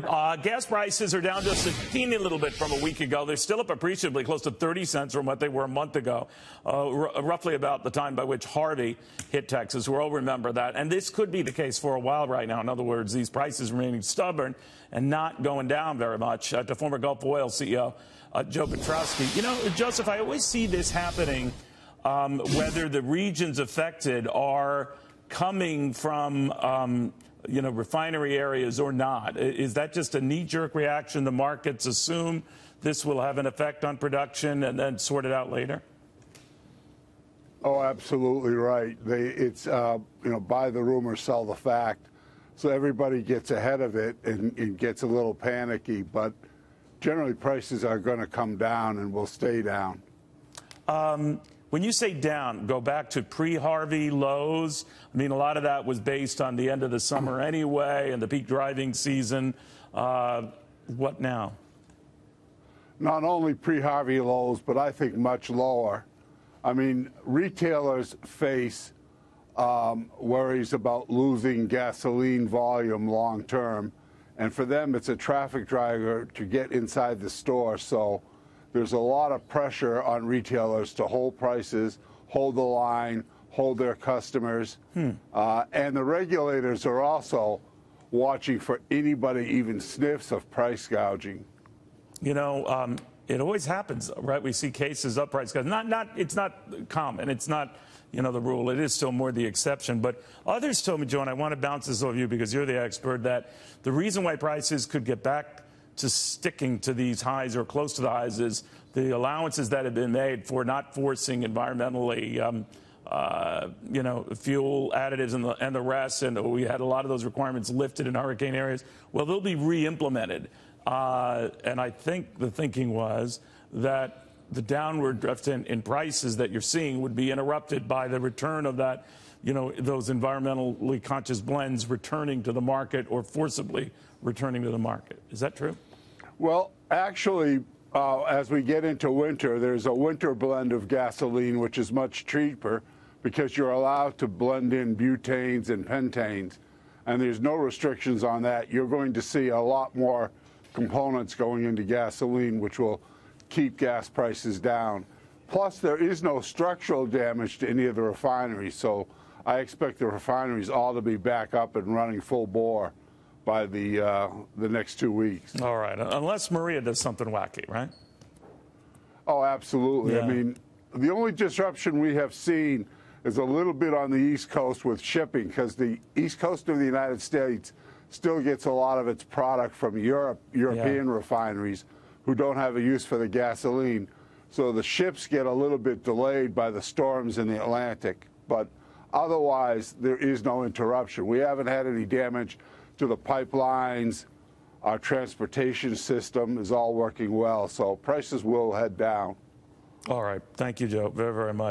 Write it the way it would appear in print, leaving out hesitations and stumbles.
Gas prices are down just a teeny little bit from a week ago. They're still up appreciably, close to 30 cents from what they were a month ago, roughly about the time by which Harvey hit Texas. We'll all remember that. And this could be the case for a while right now. In other words, these prices remaining stubborn and not going down very much. To former Gulf Oil CEO Joe Petrowski. You know, Joseph, I always see this happening, whether the regions affected are coming from refinery areas or not. Is that just a knee-jerk reaction? The markets assume this will have an effect on production and then sort it out later? Oh, absolutely right. It's buy the rumor, sell the fact. So everybody gets ahead of it and gets a little panicky. But generally, prices are going to come down and will stay down. When you say down, go back to pre-Harvey lows. I mean, a lot of that was based on the end of the summer anyway and the peak driving season. What now? Not only pre-Harvey lows, but I think much lower. I mean, retailers face worries about losing gasoline volume long term. And for them, it's a traffic driver to get inside the store. So there's a lot of pressure on retailers to hold prices, hold the line, hold their customers. And the regulators are also watching for anybody even sniffs of price gouging. You know, it always happens, right? We see cases of price gouging. It's not common. It's not, the rule. It is still more the exception. But others told me, Joe, and I want to bounce this off you because you're the expert, that the reason why prices could get back to sticking to these highs or close to the highs is the allowances that have been made for not forcing environmentally, fuel additives and the rest. And we had a lot of those requirements lifted in hurricane areas. Well, they'll be re-implemented. And I think the thinking was that the downward drift in prices that you're seeing would be interrupted by the return of that, those environmentally conscious blends returning to the market or forcibly returning to the market. Is that true? Well, actually, as we get into winter, there's a winter blend of gasoline, which is much cheaper because you're allowed to blend in butanes and pentanes, and there's no restrictions on that. You're going to see a lot more components going into gasoline, which will keep gas prices down. Plus, there is no structural damage to any of the refineries, so I expect the refineries all to be back up and running full bore by the next 2 weeks. All right, unless Maria does something wacky, right? Oh, absolutely. Yeah. I mean, the only disruption we have seen is a little bit on the East Coast with shipping, because the East Coast of the United States still gets a lot of its product from European refineries who don't have a use for the gasoline. So the ships get a little bit delayed by the storms in the Atlantic. But otherwise, there is no interruption. We haven't had any damage to the pipelines. Our transportation system is all working well. So prices will head down. All right. Thank you, Joe, very, very much.